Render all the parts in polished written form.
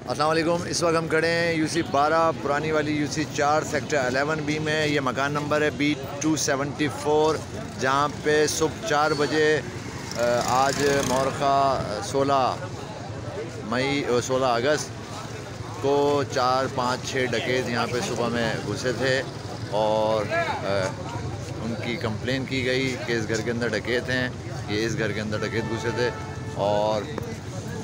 अस्सलाम वालेकुम। इस वक्त हम खड़े हैं यूसी 12 पुरानी वाली यूसी 4 सेक्टर 11B में। ये मकान नंबर है B274, जहाँ पे सुबह 4 बजे आज मौरखा 16 अगस्त को 4, 5, 6 डकैत यहाँ पे सुबह में घुसे थे और उनकी कंप्लेन की गई कि इस घर के अंदर डकैत हैं, ये इस घर के अंदर डकैत घुसे थे। और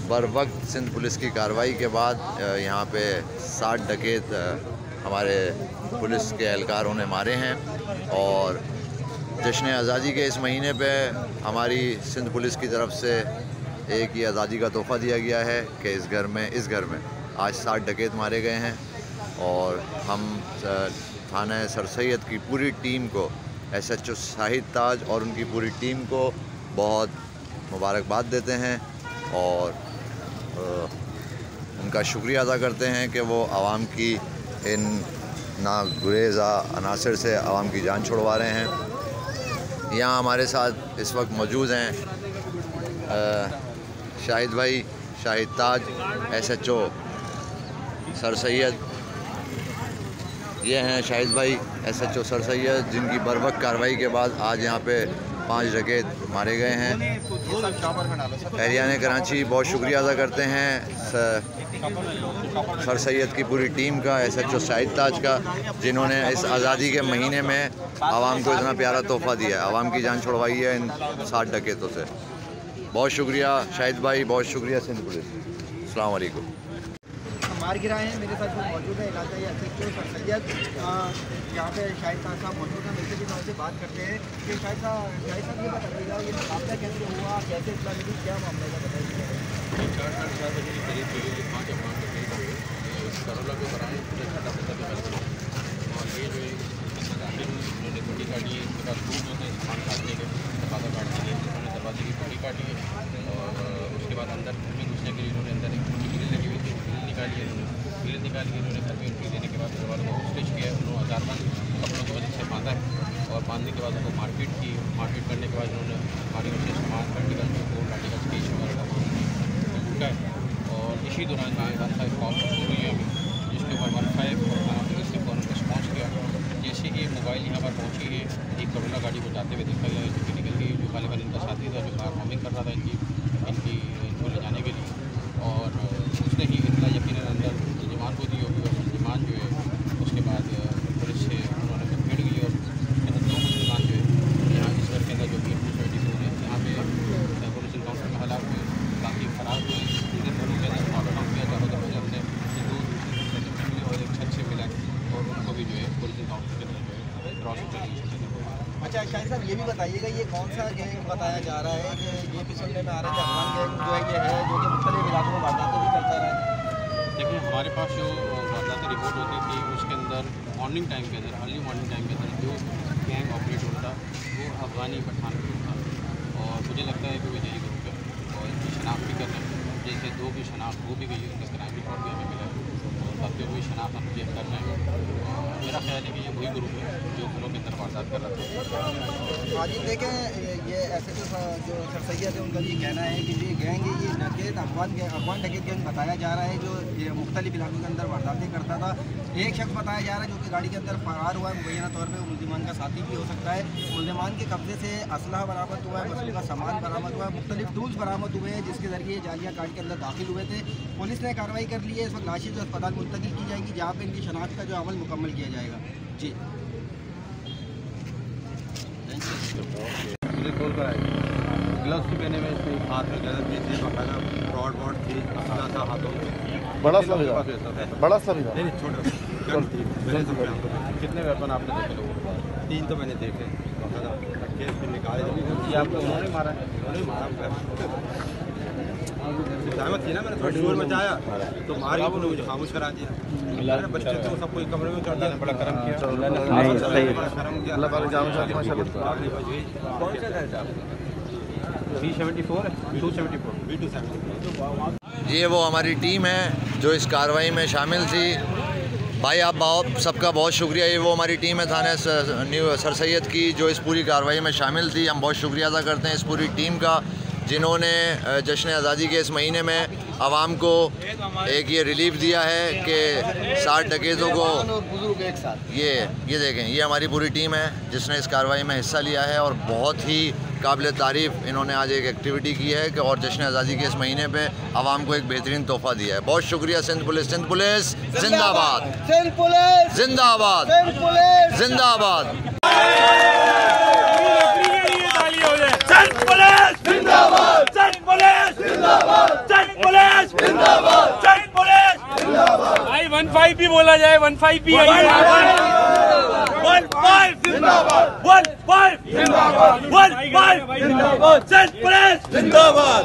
बर वक्त सिंध पुलिस की कार्रवाई के बाद यहाँ पे 60 डकैत हमारे पुलिस के एहलकारों ने मारे हैं। और जश्न आज़ादी के इस महीने पे हमारी सिंध पुलिस की तरफ से एक ये आज़ादी का तोहफ़ा दिया गया है कि इस घर में आज 60 डकैत मारे गए हैं। और हम थाना सर सैयद की पूरी टीम को, SHO शाहिद ताज और उनकी पूरी टीम को बहुत मुबारकबाद देते हैं और उनका शुक्रिया अदा करते हैं कि वो आवाम की इन नागुरेज़ा अनासर से आवाम की जान छुड़वा रहे हैं। यहाँ हमारे साथ इस वक्त मौजूद हैं शाहिद भाई, शाहिद ताज, SHO सर सैयद। ये हैं शाहिद भाई, SHO सर सैयद, जिनकी बर वक्त कार्रवाई के बाद आज यहाँ पे 5 डकैत मारे गए हैं। एहलियान कराची बहुत शुक्रिया अदा करते हैं सर सैयद की पूरी टीम का, SHO शाहिद ताज का, जिन्होंने इस आज़ादी के महीने में आवाम को इतना प्यारा तोहफ़ा दिया है, आवाम की जान छुड़वाई है इन 60 डकैतों से। बहुत शुक्रिया शाहिद भाई, बहुत शुक्रिया सिंध पुलिस। अस्सलाम वालेकुम। मार गिराए हैं। मेरे साथ मौजूद है इलाका SHO सर सैयद, यहाँ पे शाहिद साहब मौजूद हैं। मिलते भी उनसे बात करते हैं कि शाहिद साहब ये बताइएगा, ये मामला कैसे हुआ, कैसे इतना मिली, क्या मामला है बताइए। 4 बजे के करीब जो ये 5 अफराद डकैत हुए करोला के बराए और ये जो दाखिल उन्होंने पट्टी काटी है। इसके बाद खूब जो थे सामान काटने के दरवाज़ा काट दिए, उन्होंने दरवाजे की पट्टी काटी है और उसके बाद अंदर में घुसने के लिए उन्होंने अंदर एक ग्रिल लगी हुई थी, ग्रिल निकाली है। उन्होंने घर में एंट्री देने के बाद दरवाज़े को स्टिच किया, उन्होंने हज़ारबंद कपड़ों की वजह से बांधा है और बांधने के बाद उनको मारपीट की। मारपीट करने के बाद उन्होंने हमारी वजह से सामान आर्टिकल बोर्ड आर्टिकल स्केच वगैरह का लूटा है। और इसी दौरान जो है 15 कॉल हुई है अभी, जिसके ऊपर 15 और थाना पुलिस ने फ़ौरन रिस्पॉन्स किया। जैसे कि मोबाइल यहाँ पर पहुँची है, एक करोला गाड़ी को जाते हुए देखा गया, जो कि निकल गई, जो गालिबन इनका साथी था, जो कार हॉमिंग कर रहा था इनको ले जाने के लिए। और उसने ही इतना यकीनन अंदर मुलजिमान को दी होगी और मुलजिमान जो है उसके बाद पुलिस से उन्होंने मुठभेड़ की और 2 मुलजिमान जो है यहाँ इस घर के अंदर जो B274 है, यहाँ पे पुलिस इनकाउंटर में हालात हुए, काफ़ी ख़राब हुए। इन दोनों के अंदर मालूम किया चारों तरफ से हमने 2 मिले और एक छत से मिला और उनको भी जो है पुलिस इनकाउंटर के अंदर जो है क्रॉस चली। अच्छा शाहिद साहब ये भी बताइएगा, ये कौन सा गैंग बताया जा रहा है कि ये भी सुनने में आ रहा है कि अफगान गैंग जो है ये है, जो कि मुख्तलिफ इलाकों में वारदातें भी करता रहा है। देखिए हमारे पास जो वारदातें रिपोर्ट होती थी उसके अंदर अर्ली मॉर्निंग टाइम के अंदर जो गैंग ऑपरेट होता वो अफगानी पठान ग्रुप था और मुझे लगता है कि वो यही ग्रुप है और इनकी शनाख्त भी कर रहे हैं। जैसे 2 की शनाख्त हो भी गई है, उनका क्राइम रिकॉर्ड भी हमें मिला है और बाकी कोई शनाख्त हम चेक कर रहे हैं। मेरा ख्याल है कि ये वही ग्रुप है जो घरों के अंदर वारदात कर रहा था। आज देखें ये SHO जो सर सैयद है उनका ये कहना है कि ये गैंग है, ये डकैत अफगान डकैत गैंग बताया जा रहा है, जो ये मुख्तलिफ इलाकों के अंदर वारदातें करता था। एक शख्स बताया जा रहा है जो कि गाड़ी के अंदर फरार हुआ है, मुबैना तौर पर मुलजिमान का साथी भी हो सकता है। मुलजिमान के कब्जे से असलहा बरामद हुआ है, मसले का सामान बरामद हुआ है, मुख्तलिफ टूल्स बरामद हुए हैं जिसके ज़रिए जालिया काट के अंदर दाखिल हुए थे। पुलिस ने कार्रवाई कर ली है। इस वक्त लाशें जो अस्पताल मुंतकिल की जाएगी, जहाँ पर इनकी शनाख्त का जो अमल मुकम्मल किया जाएगा। जी ग्लव्स भी पहने में, इसमें हाथ में गलत भी थे, बकायदा रॉड वॉड थी, असला था हाथों में। बड़ा सा भी था, बड़ा सा भी था। नहीं छोटा कितने वेपन आपने देखे लोगों को? 3 तो मैंने देखे, बकायदा रखे फिर निकाले। ये आपको उन्होंने मारा है? उन्होंने मारा। सहमत थी ना, मैंने थोड़ा शोर मचाया तो मार के उन्होंने मुझे खामोश करा दिया। मेरे बच्चे थे वो सबको एक कमरे में चढ़ दिया, बड़ा करम किया। अल्लाह पाक जान माशाल्लाह। कौन सा था साहब? 374 है, 274 B274। ये वो हमारी टीम है जो इस कार्रवाई में शामिल थी। भाई आप सबका बहुत शुक्रिया। ये वो हमारी टीम है थाने सर सैयद की जो इस पूरी कार्रवाई में शामिल थी। हम बहुत शुक्रिया अदा करते हैं इस पूरी टीम का, जिन्होंने जश्न आज़ादी के इस महीने में आवाम को एक ये रिलीफ दिया है कि 60 डकैतों को एक साथ ये देखें, ये हमारी पूरी टीम है जिसने इस कार्रवाई में हिस्सा लिया है और बहुत ही काबिल तारीफ़ इन्होंने आज एक एक्टिविटी की है कि और जश्न आज़ादी के इस महीने पे आवाम को एक बेहतरीन तोहफा दिया है। बहुत शुक्रिया सिंध पुलिस जिंदाबाद, सिंध पुलिस जिंदाबाद, सिंध पुलिस जिंदाबाद। भाई 15 भी बोला जाए, 15 भी 15 जिंदाबाद।